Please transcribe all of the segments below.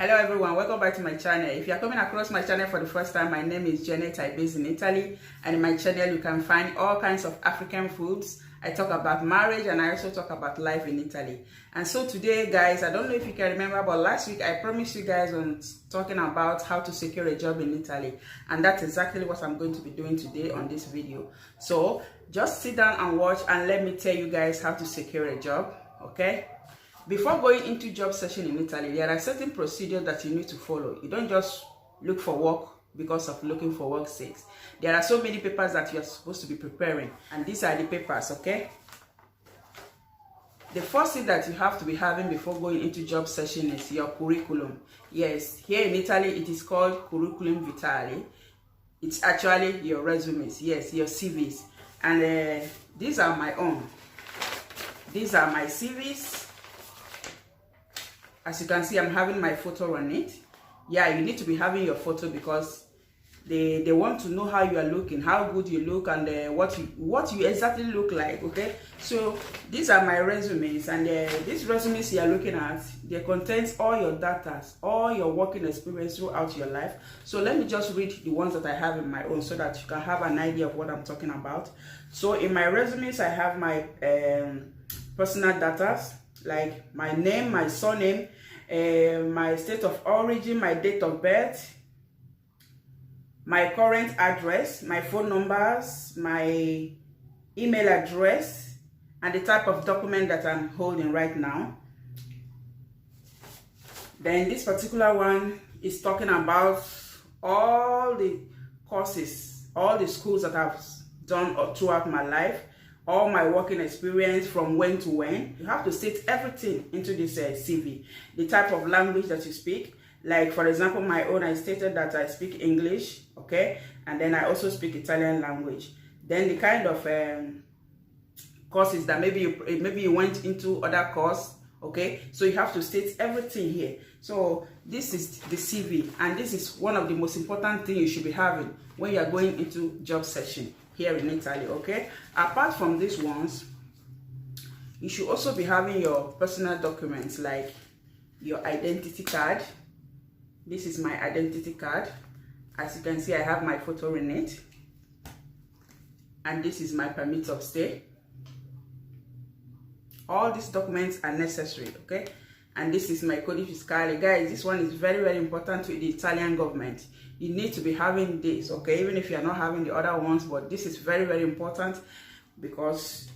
Hello everyone, welcome back to my channel. If you are coming across my channel for the first time, my name is Janet. I based in Italy, and in my channel you can find all kinds of African foods. I talk about marriage and I also talk about life in Italy. And so today, guys, I don't know if you can remember, but last week I promised you guys on talking about how to secure a job in Italy, and that's exactly what I'm going to be doing today on this video. So just sit down and watch, and let me tell you guys how to secure a job, okay? Before going into job searching in Italy, there are certain procedures that you need to follow. You don't just look for work because of looking for work's sake. There are so many papers that you are supposed to be preparing, and these are the papers, okay? The first thing that you have to be having before going into job searching is your curriculum. Yes, here in Italy it is called curriculum vitae. It's actually your resumes, yes, your CVs. And these are my own. These are my CVs. As you can see, I'm having my photo on it. Yeah, you need to be having your photo because they want to know how you are looking, how good you look, and what you exactly look like, okay? So these are my resumes, and these resumes you are looking at, they contains all your data, all your working experience throughout your life. So let me just read the ones that I have in my own so that you can have an idea of what I'm talking about. So in my resumes, I have my personal data, like my name, my surname, my state of origin, my date of birth, my current address, my phone numbers, my email address, and the type of document that I'm holding right now. Then this particular one is talking about all the courses, all the schools that I've done throughout my life, all my working experience from when to when. You have to state everything into this CV. The type of language that you speak, like for example my own, I stated that I speak English, okay, and then I also speak Italian language. Then the kind of courses that maybe you went into other course, okay, so you have to state everything here. So this is the CV, and this is one of the most important things you should be having when you are going into job searching here in Italy, okay? Apart from these ones, you should also be having your personal documents like your identity card. This is my identity card. As you can see, I have my photo in it, and this is my permit of stay. All these documents are necessary, okay? And this is my codice fiscale. Guys, this one is very, very important to the Italian government. You need to be having this, okay? Even if you are not having the other ones, but this is very, very important because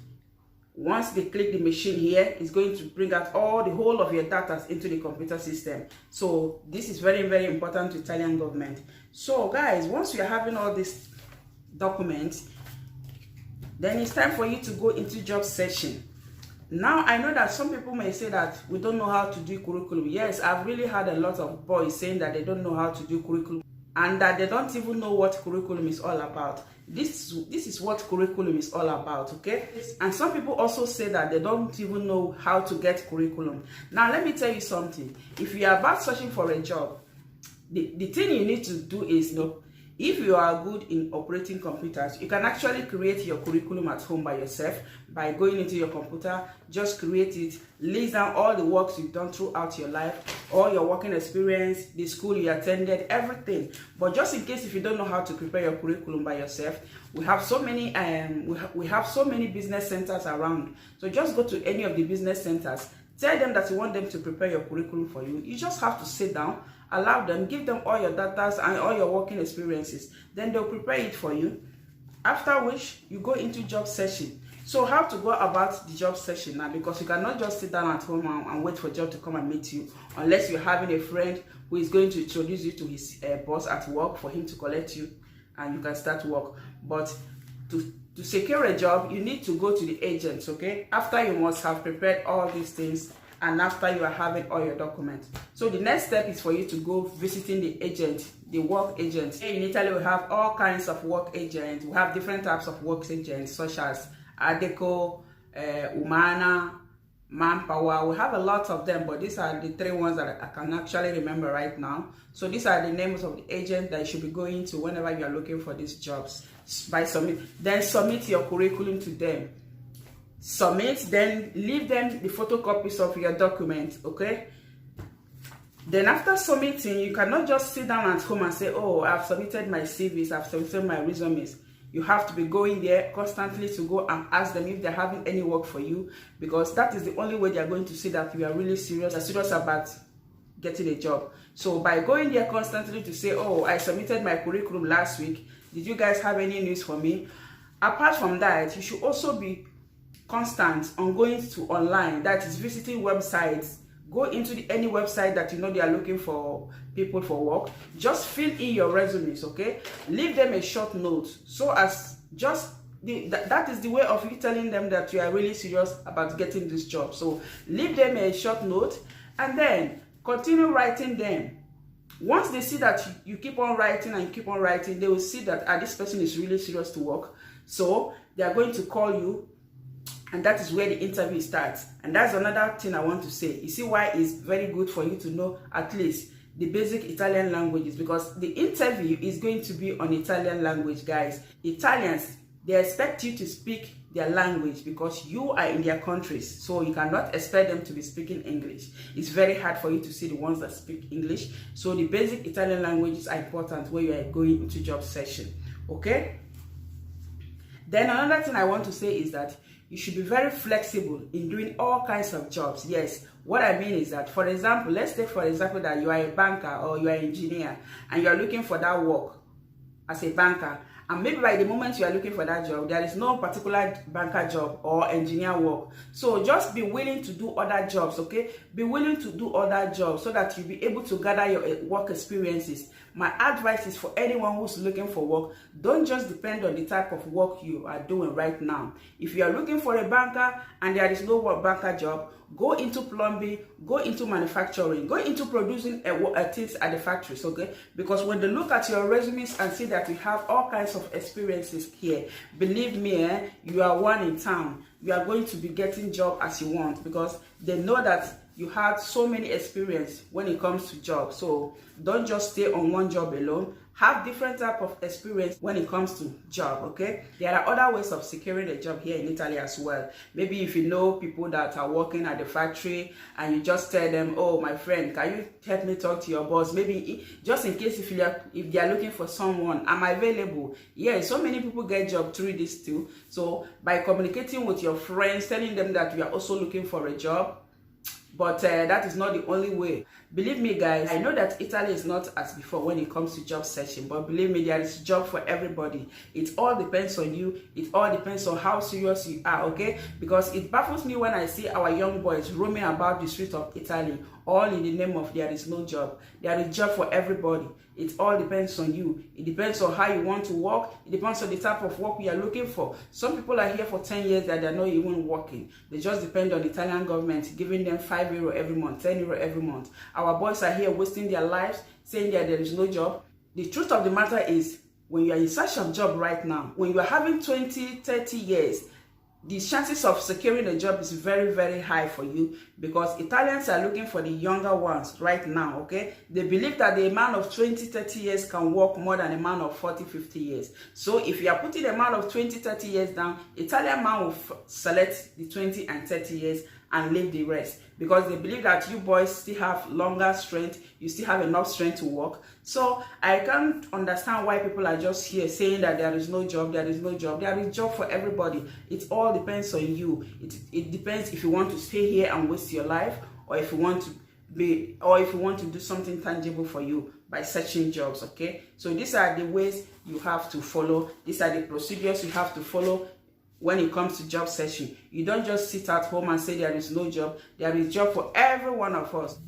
once they click the machine here, it's going to bring out the whole of your data into the computer system. So this is very, very important to Italian government. So guys, once you are having all these documents, then it's time for you to go into job searching. Now, I know that some people may say that we don't know how to do curriculum. Yes, I've really had a lot of boys saying that they don't know how to do curriculum and that they don't even know what curriculum is all about. This is what curriculum is all about, okay? And some people also say that they don't even know how to get curriculum. Now, let me tell you something. If you are about searching for a job, the thing you need to do is, if you are good in operating computers, you can actually create your curriculum at home by yourself by going into your computer. Just create it, list down all the works you've done throughout your life, all your working experience, the school you attended, everything. But just in case if you don't know how to prepare your curriculum by yourself, we have so many we have so many business centers around. So just go to any of the business centers, tell them that you want them to prepare your curriculum for you. You just have to sit down, allow them, give them all your data and all your working experiences. Then they'll prepare it for you. After which, you go into job searching. So how to go about the job searching now? Because you cannot just sit down at home and wait for a job to come and meet you, unless you're having a friend who is going to introduce you to his boss at work for him to collect you and you can start work. But to secure a job, you need to go to the agents, okay? After you must have prepared all these things, and after you are having all your documents. So the next step is for you to go visiting the agent, the work agent. In Italy, we have all kinds of work agents. We have different types of work agents, such as Adeco, Umana, Manpower. We have a lot of them, but these are the three ones that I can actually remember right now. So these are the names of the agents that you should be going to whenever you are looking for these jobs. Then submit your curriculum to them. Submit, then leave them the photocopies of your document, okay? Then after submitting, you cannot just sit down at home and say, oh, I've submitted my CVs, I've submitted my resumes. You have to be going there constantly to go and ask them if they're having any work for you, because that is the only way they're going to see that you are really serious, about getting a job. So by going there constantly to say, oh, I submitted my curriculum last week, did you guys have any news for me? Apart from that, you should also be constant on going to online, that is visiting websites. Go into any website that you know they are looking for people for work. Just fill in your resumes, okay? Leave them a short note, so as just that is the way of you telling them that you are really serious about getting this job. So leave them a short note and then continue writing them. Once they see that you keep on writing and keep on writing, they will see that this person is really serious to work. So they are going to call you, and that is where the interview starts. And that's another thing I want to say. You see why it's very good for you to know at least the basic Italian languages, because the interview is going to be on Italian language, guys. Italians, they expect you to speak their language because you are in their countries, so you cannot expect them to be speaking English. It's very hard for you to see the ones that speak English. So the basic Italian languages are important when you are going into job session, okay? Then another thing I want to say is that you should be very flexible in doing all kinds of jobs. Yes, what I mean is that, for example, let's take for example that you are a banker or you are an engineer and you are looking for that work as a banker, and maybe by the moment you are looking for that job, there is no particular banker job or engineer work. So just be willing to do other jobs, okay? Be willing to do other jobs so that you'll be able to gather your work experiences. My advice is for anyone who's looking for work, don't just depend on the type of work you are doing right now. If you are looking for a banker and there is no banker job, go into plumbing, go into manufacturing, go into producing things at the factories, okay? Because when they look at your resumes and see that you have all kinds of experiences here, believe me, you are one in town. You are going to be getting job as you want, because they know that you had so many experience when it comes to jobs. So don't just stay on one job alone. Have different type of experience when it comes to job, okay? There are other ways of securing a job here in Italy as well. Maybe if you know people that are working at the factory and you just tell them, oh, my friend, can you help me talk to your boss? Maybe just in case if they are looking for someone, I'm available. Yeah, so many people get job through this too. So by communicating with your friends, telling them that you are also looking for a job, but that is not the only way. Believe me, guys, I know that Italy is not as before when it comes to job searching, but believe me, there is job for everybody. It all depends on you. It all depends on how serious you are, okay? Because it baffles me when I see our young boys roaming about the streets of Italy, all in the name of there is no job. There is job for everybody. It all depends on you. It depends on how you want to work. It depends on the type of work you are looking for. Some people are here for 10 years that they're not even working. They just depend on the Italian government giving them €5 every month, €10 every month. Our boys are here wasting their lives, saying that there is no job. The truth of the matter is, when you are in search of job right now, when you are having 20, 30 years, the chances of securing a job is very, very high for you, because Italians are looking for the younger ones right now, okay? They believe that the man of 20, 30 years can work more than a man of 40, 50 years. So if you are putting a man of 20, 30 years down, Italian man will select the 20 and 30 years and leave the rest, because they believe that you boys still have longer strength, you still have enough strength to work. So I can't understand why people are just here saying that there is no job, there is no job. There is job for everybody. It all depends on you. It depends if you want to stay here and waste your life, or if you want to do something tangible for you by searching jobs, okay? So these are the ways you have to follow. These are the procedures you have to follow when it comes to job searching. You don't just sit at home and say there is no job. There is job for every one of us.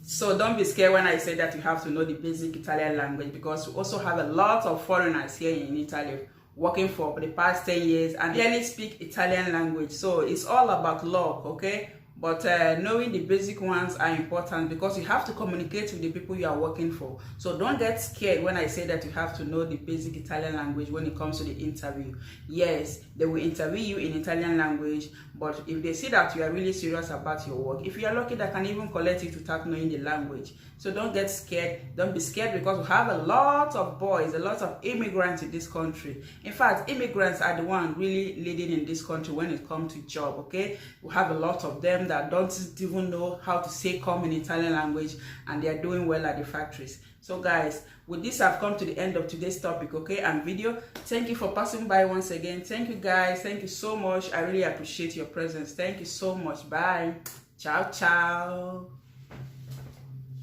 So don't be scared when I say that you have to know the basic Italian language, because we also have a lot of foreigners here in Italy working for the past 10 years and barely speak Italian language. So it's all about luck, okay? But knowing the basic ones are important, because you have to communicate with the people you are working for. So don't get scared when I say that you have to know the basic Italian language when it comes to the interview. Yes, they will interview you in Italian language, But if they see that you are really serious about your work, if you are lucky, they can even collect you to start knowing the language. So don't get scared. Don't be scared, because we have a lot of boys, a lot of immigrants in this country. In fact, immigrants are the one really leading in this country when it comes to job, okay? We have a lot of them that don't even know how to say come in Italian language, and they are doing well at the factories. So guys, with this, I've come to the end of today's topic, okay, and video. Thank you for passing by once again. Thank you guys. Thank you so much. I really appreciate your presence. Thank you so much. Bye. Ciao, ciao.